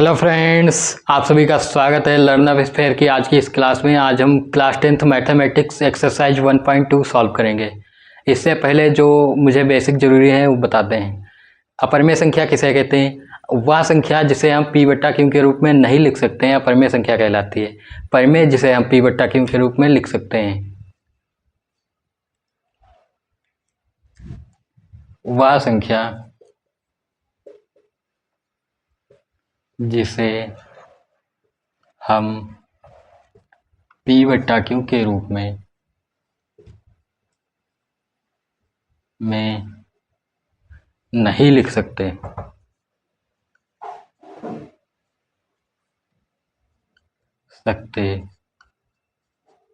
Hello friends, आप सभी का स्वागत है लर्न विद फेयर की आज की इस क्लास में। आज हम class 10th mathematics exercise 1.2 solve करेंगे। इससे पहले जो मुझे बेसिक ज़रूरी है वो बताते हैं। अपरिमेय संख्या किसे कहते हैं? वह संख्या जिसे हम p बट्टा क्यू के रूप में नहीं लिख सकते हैं अपरिमेय संख्या कहलाती है। परिमेय जिसे हम p बट्टा क्यू के रूप में लिख सकते हैं वह संख्या जिसे हम p बट्टा क्यू के रूप में नहीं लिख सकते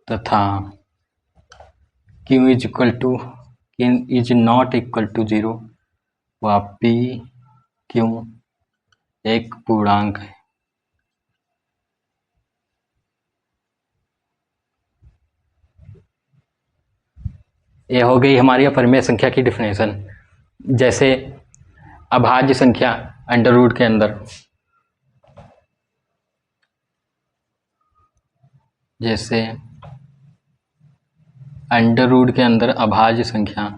तथा q is not equal to 0 व p क्यू एक पूर्णांक है। ये हो गई हमारी अपरिमेय संख्या की डिफिनेशन। जैसे अभाज्य संख्या अंडर रूट के अंदर, जैसे अंडर रूट के अंदर अभाज्य संख्या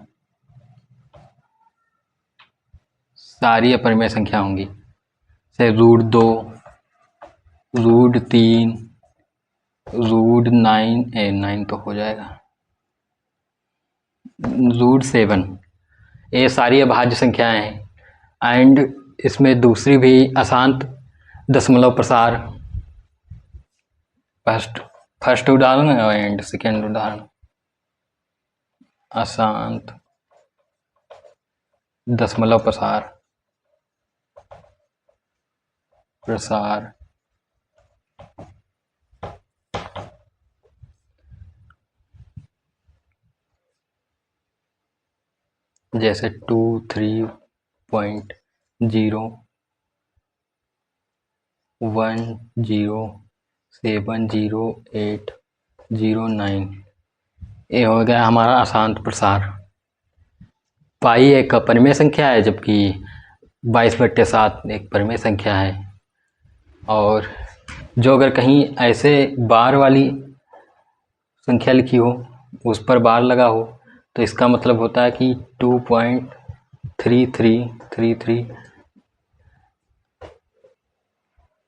सारी अपरिमेय संख्या होंगी। जैसे √2, √3, √9 तो हो जाएगा, √7, ये सारी अभाज्य संख्याएं हैं। एंड इसमें दूसरी भी अशांत दशमलव प्रसार, फर्स्ट उदाहरण एंड सेकेंड उदाहरण अशांत दशमलव प्रसार जैसे 2, 3.0, 1, 0, 7, 0, 8, 0, 9, ये हो गया हमारा अशांत प्रसार। पाई एक अपरिमेय संख्या है, जबकि 22/7 एक परिमेय संख्या है। और जो अगर कहीं ऐसे बार वाली संख्या लिखी हो, उस पर बार लगा हो, तो इसका मतलब होता है कि 2.3333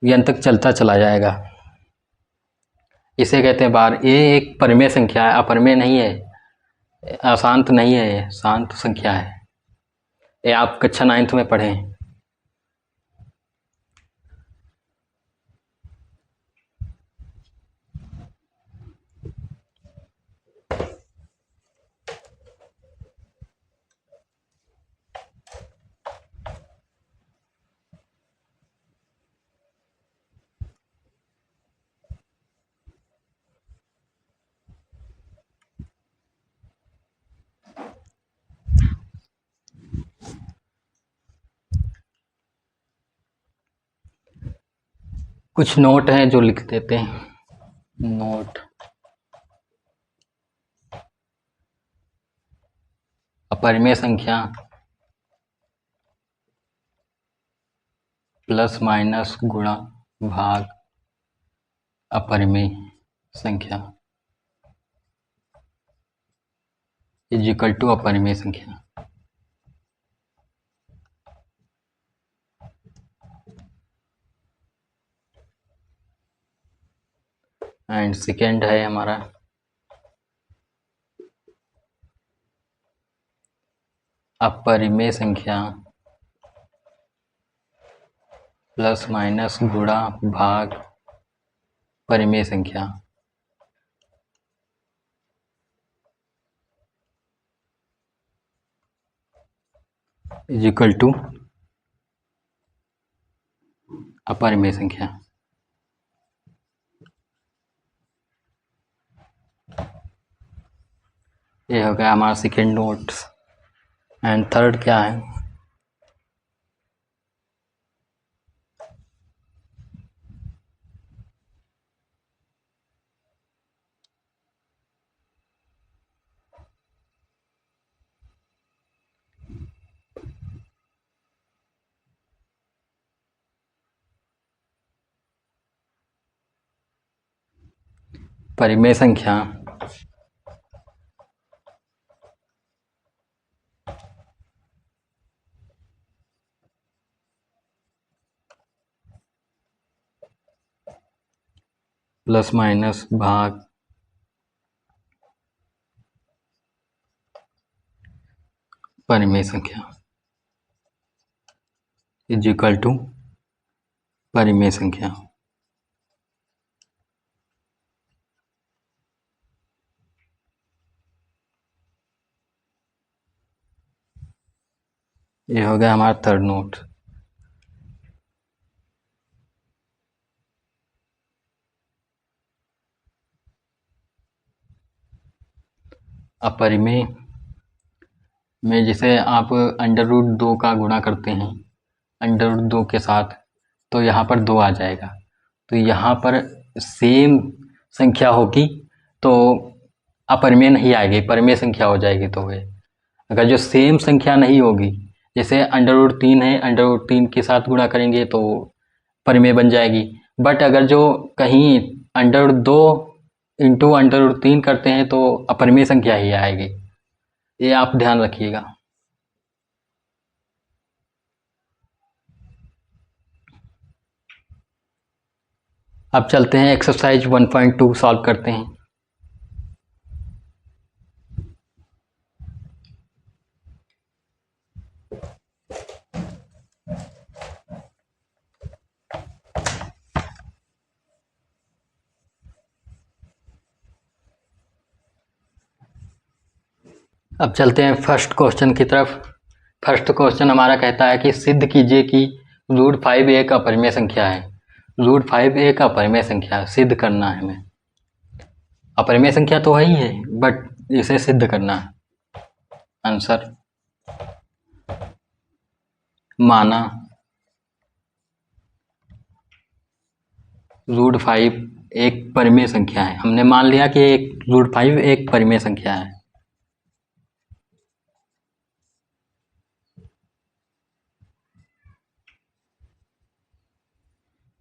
ये अंत तक चलता चला जाएगा। इसे कहते हैं बार। ये एक परिमेय संख्या है, अपरिमेय नहीं है, अशांत नहीं है, ये शांत संख्या है। ये आप कक्षा 9th में पढ़ें। कुछ नोट हैं जो लिख देते हैं। नोट: अपरिमेय संख्या प्लस माइनस गुणा भाग अपरिमेय संख्या इज इक्वल टू अपरिमेय संख्या। एंड सेकेंड है हमारा अपरिमेय संख्या प्लस माइनस गुणा भाग परिमेय संख्या इज इक्वल टू अपरिमेय संख्या। ये हो गया हमारा सेकेंड नोट्स। एंड थर्ड क्या है? परिमेय संख्या प्लस माइनस भाग परिमेय संख्या इज इक्वल टू परिमेय संख्या। ये हो गया हमारा थर्ड नोट। अपरिमेय में जैसे आप अंडर रूट 2 का गुणा करते हैं अंडर रूट 2 के साथ, तो यहाँ पर 2 आ जाएगा। तो यहाँ पर सेम संख्या होगी तो अपरिमेय नहीं आएगी, परिमेय संख्या हो जाएगी। तो वे अगर जो सेम संख्या नहीं होगी, जैसे अंडर रूट 3 है, अंडर रूट 3 के साथ गुणा करेंगे तो परिमेय बन जाएगी। बट अगर जो कहीं under root 2 into under root 3 करते हैं तो अपरिमेय संख्या ही आएगी। ये आप ध्यान रखिएगा। अब चलते हैं एक्सरसाइज 1.2 सॉल्व करते हैं। अब चलते हैं फर्स्ट क्वेश्चन की तरफ। फर्स्ट क्वेश्चन हमारा कहता है कि सिद्ध कीजिए कि रूट 5 एक अपरिमेय संख्या है। रूट 5 एक अपरिमेय संख्या है, सिद्ध करना है हमें। अपरिमेय संख्या तो है ही है, बट इसे सिद्ध करना है। आंसर माना रूट 5 एक परिमेय संख्या है। हमने मान लिया कि एक रूट 5 एक परिमेय संख्या है।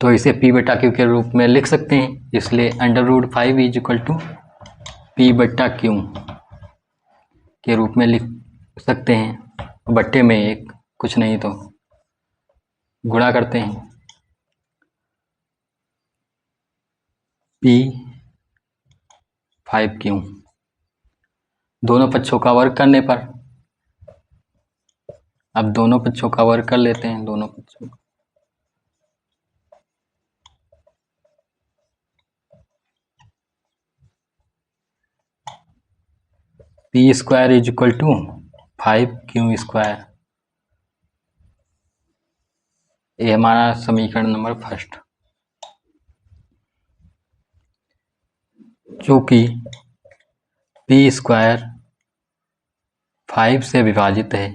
तो इसे p बटा क्यू के रूप में लिख सकते हैं, इसलिए under root 5 is equal to p बटा क्यू के रूप में लिख सकते हैं। बट्टे में एक, कुछ नहीं तो गुणा करते हैं। p 5q दोनों पक्षों का वर्ग करने पर, अब दोनों पक्षों का वर्ग कर लेते हैं। दोनों पक्षों का p square is equal to 5q square. ये हमारा समीकरण नंबर फर्स्ट। चूंकि p स्क्वायर 5 से विभाजित है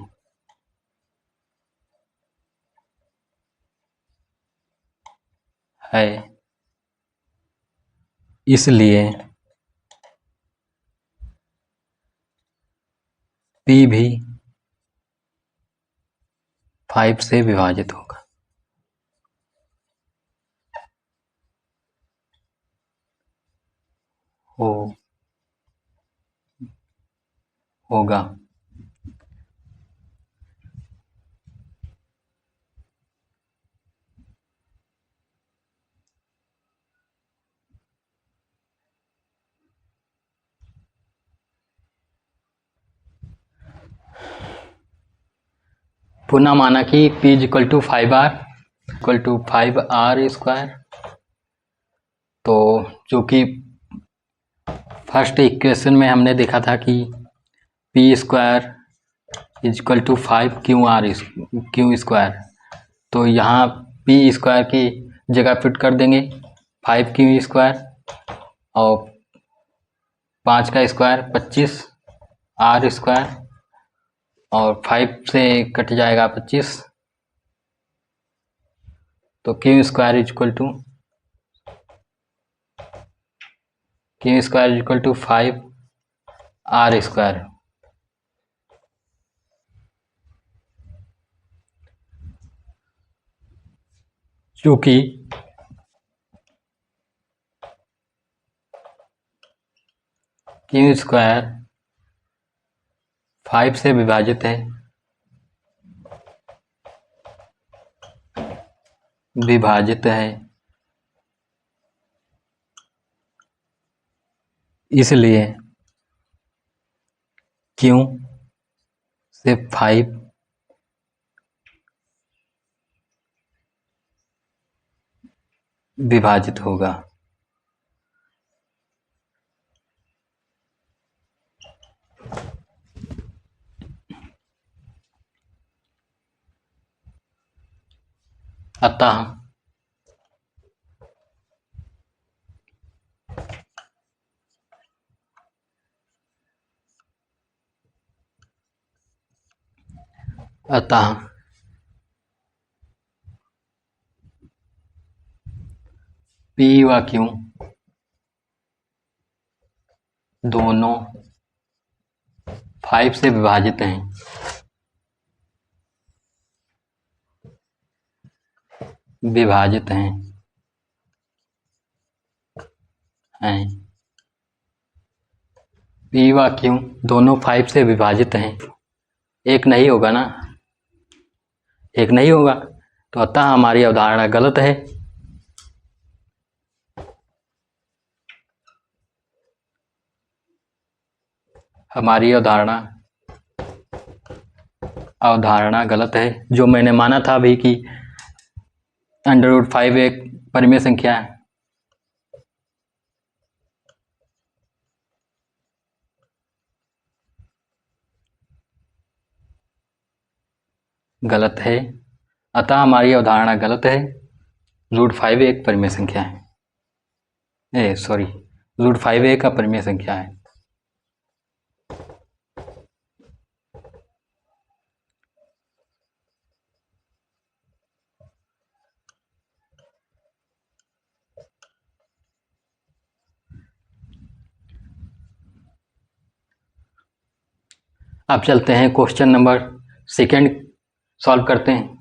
इसलिए p भी 5 से विभाजित होगा। होगा। पुनः माना कि p equal to 5r square. तो चूंकि फर्स्ट इक्वेशन में हमने देखा था कि p square is equal to 5 square, तो यहाँ p स्क्वायर की जगह फिट कर देंगे 5q स्क्वायर, और 5 का स्क्वायर 25 r स्क्वायर, और 5 से कट जाएगा 25, तो q square is equal to 5r square. चूंकि क्यू स्क्वायर 5 से विभाजित है, इसलिए क्यू से 5 विभाजित होगा। अतः पी व क्यू दोनों 5 से विभाजित हैं, पी व क्यू दोनों 5 से विभाजित हैं, एक नहीं होगा ना, एक नहीं होगा, तो अतः हमारी अवधारणा गलत है। हमारी अवधारणा गलत है। जो मैंने माना था अभी कि √5 एक परिमेय संख्या है, गलत है। अतः हमारी अवधारणा गलत है। √5 एक परिमेय संख्या है, √5 एक अपरिमेय संख्या है। अब चलते हैं क्वेश्चन नंबर 2 सॉल्व करते हैं।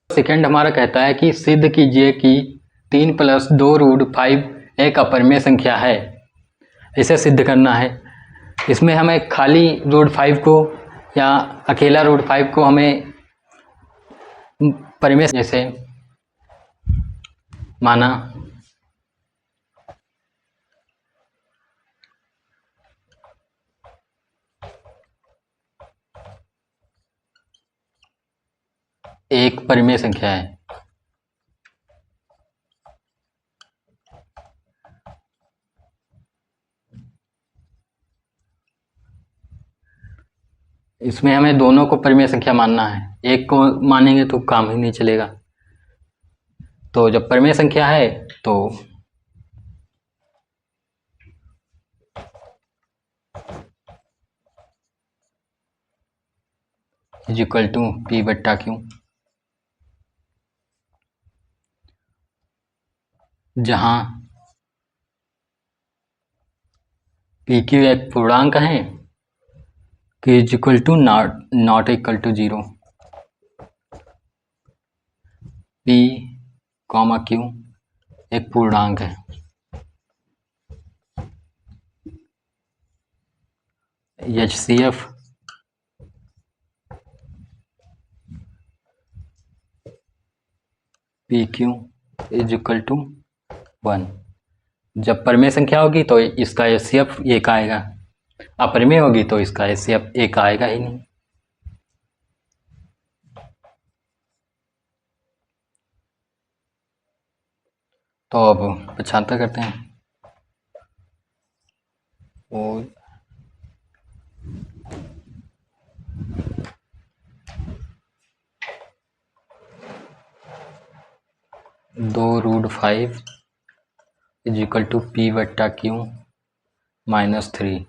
सेकंड हमारा कहता है कि सिद्ध कीजिए कि 3 + 2√5 एक अपरिमेय संख्या है। इसे सिद्ध करना है। इसमें हमें खाली √5 को या अकेला √5 को हमें परिमेय जैसे माना एक परिमेय संख्या है। इसमें हमें दोनों को परिमेय संख्या मानना है, एक को मानेंगे तो काम ही नहीं चलेगा। तो जब परिमेय संख्या है तो = P/Q, जहां PQ एक पूर्णांक है, Q = not equal to 0, P, Q एक पूर्णांक है। HCF PQ = 1। जब परिमेय संख्या होगी तो इसका HCF 1 आएगा, अपरिमेय होगी तो इसका HCF 1 आएगा ही नहीं। तो अब पक्षांतर करते हैं। और 2√5 = P/Q -3।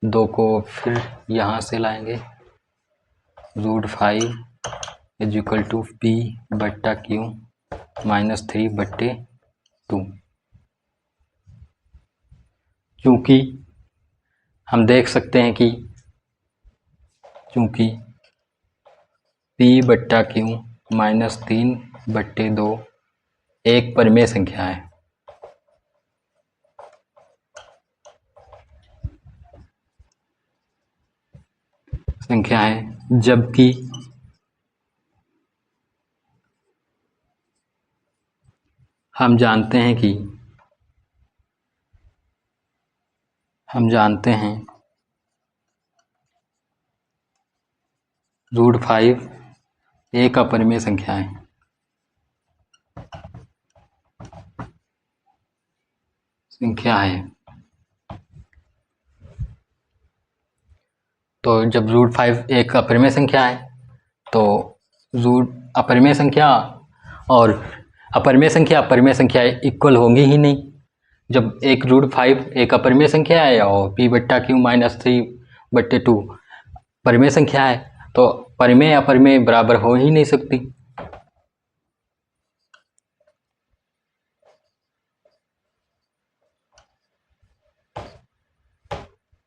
2 को फिर यहाँ से लाएंगे, √5 इज इक्वल टू P/Q -3/2। क्योंकि हम देख सकते हैं कि चूँकि P/Q -3/2 एक परिमेय संख्या है, जबकि हम जानते हैं √5 एक अपरिमेय संख्या है। तो जब √5 एक अपरिमेय संख्या है तो अपरिमेय संख्या और अपरिमेय संख्या इक्वल होंगी ही नहीं। जब एक √5 एक अपरिमेय संख्या है और P/Q -3/2 परिमेय संख्या है, तो परिमेय अपरिमेय बराबर हो ही नहीं सकती।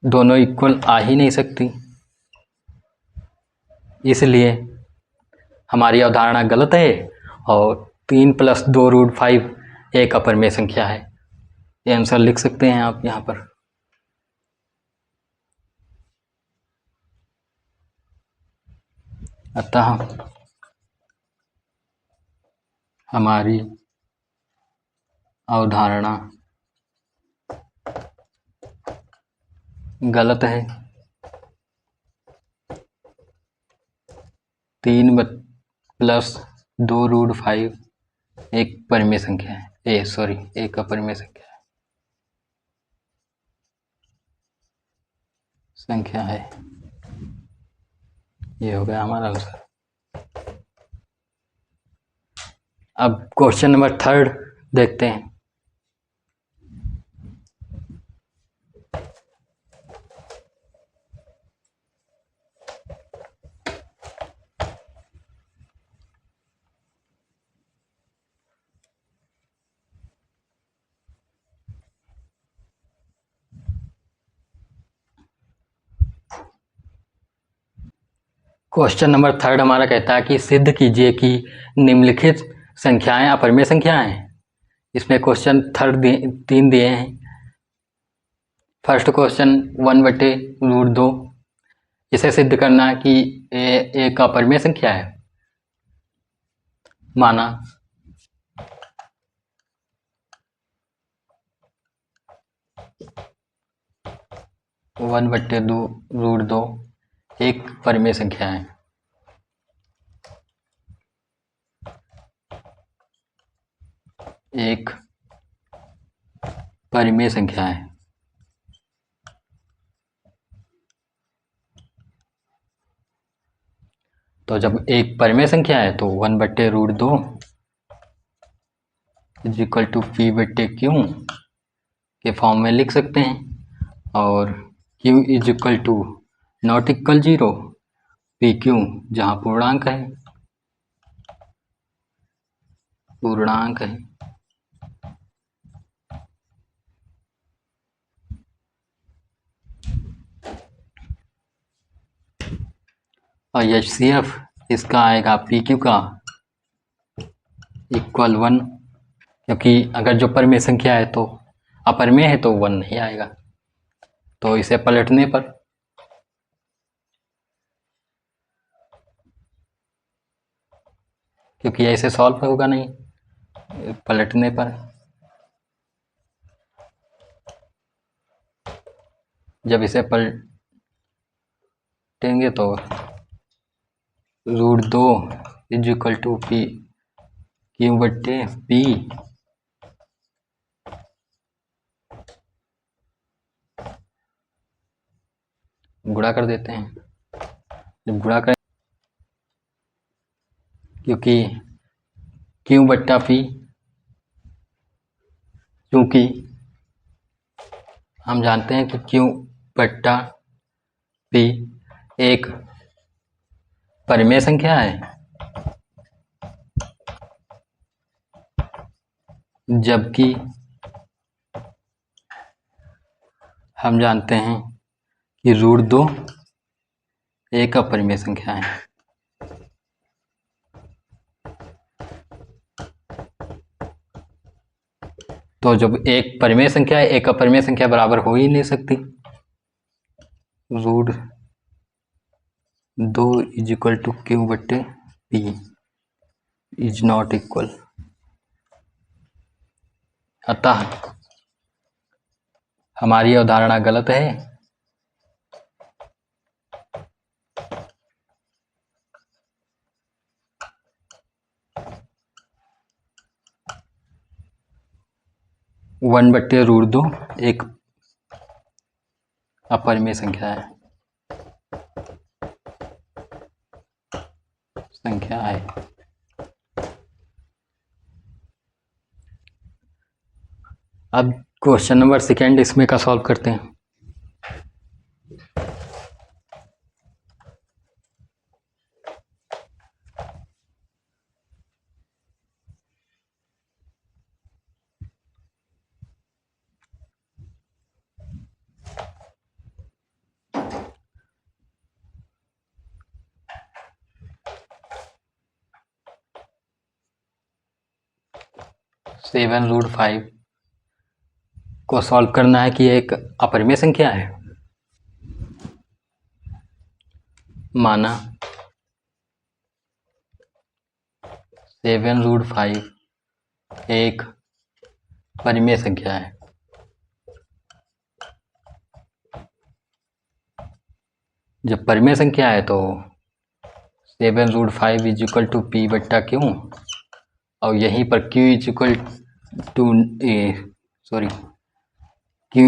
दोनों इक्वल आ ही नहीं सकती, इसलिए हमारी अवधारणा गलत है और 3 + 2 √5 एक अपरिमेय संख्या है। ये आंसर लिख सकते हैं आप यहाँ पर। अतः हमारी अवधारणा गलत है। 3 + 2 √5 एक परिमेय संख्या है, एक अपरिमेय संख्या है। ये हो गया हमारा आंसर। अब क्वेश्चन नंबर 3 देखते हैं। क्वेश्चन नंबर 3 हमारा कहता है कि सिद्ध कीजिए कि निम्नलिखित संख्याएं अपरिमेय संख्याएं हैं। इसमें क्वेश्चन 3 दिए हैं। फर्स्ट क्वेश्चन 1/√2, इसे सिद्ध करना है कि एक अपरिमेय संख्या है। माना 1/√2 एक परिमेय संख्या है। एक परिमेय संख्या है। तो जब एक परिमेय संख्या है तो 1/√2 इज इक्वल टू P/Q के फॉर्म में लिख सकते हैं, और Q is equal to not equal 0 PQ जहाँ पूर्णांक है। और HCF इसका आएगा PQ का इक्वल 1, क्योंकि अगर जो परिमेय संख्या है तो अपरिमेय है तो 1 नहीं आएगा। तो इसे पलटने पर क्योंकि ऐसे सॉल्व होगा नहीं, पलटने पर जब इसे पलटेंगे तो √2 इज इक्वल टू Q/P गुणा कर देते हैं। जब गुणा करें, क्योंकि Q/P, क्योंकि हम जानते हैं कि Q/P एक परिमेय संख्या है जबकि हम जानते हैं कि √2 एक अपरिमेय संख्या है। तो जब एक परिमेय संख्या है, एक अपरिमेय संख्या बराबर हो ही नहीं सकती। √2 = Q/P इज नॉट इक्वल। अतः हमारी अवधारणा गलत है। √2 एक अपरिमेय संख्या है। अब क्वेश्चन नंबर 2 इसमें का सॉल्व करते हैं। √5 को सॉल्व करना है कि एक अपरिमेय संख्या है। माना 7√5 एक परिमेय संख्या है। जब परिमेय संख्या है तो 7√5 = P/Q और यहीं पर Q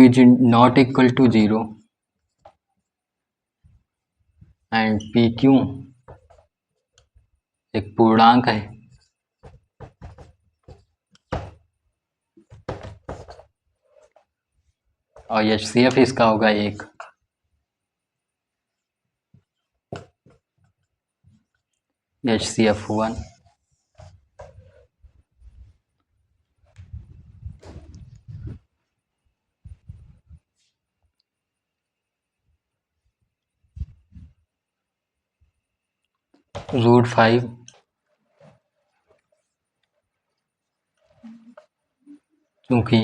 is not equal to 0 and PQ एक पूर्णांक है। और HCF इसका होगा 1। HCF 1। √5 क्योंकि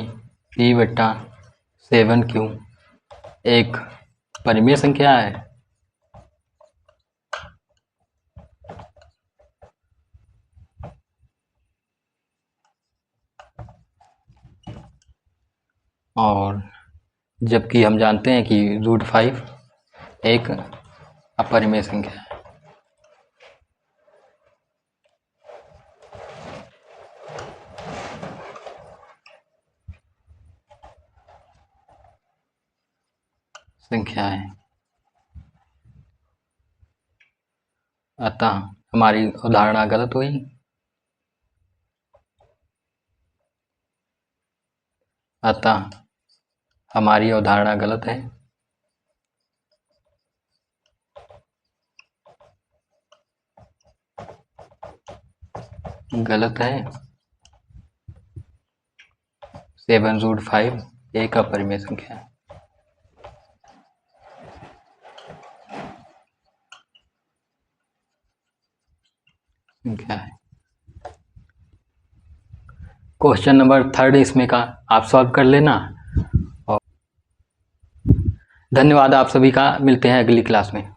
P/7Q एक परिमेय संख्या है। और जबकि हम जानते हैं कि √5 एक अपरिमेय संख्या है। अतः हमारी अवधारणा गलत हुई। अतः हमारी अवधारणा गलत है। गलत है। 7√5 एक अपरिमेय संख्या है। क्वेश्चन नंबर 3 इसमें का आप सॉल्व कर लेना। और धन्यवाद आप सभी का। मिलते हैं अगली क्लास में।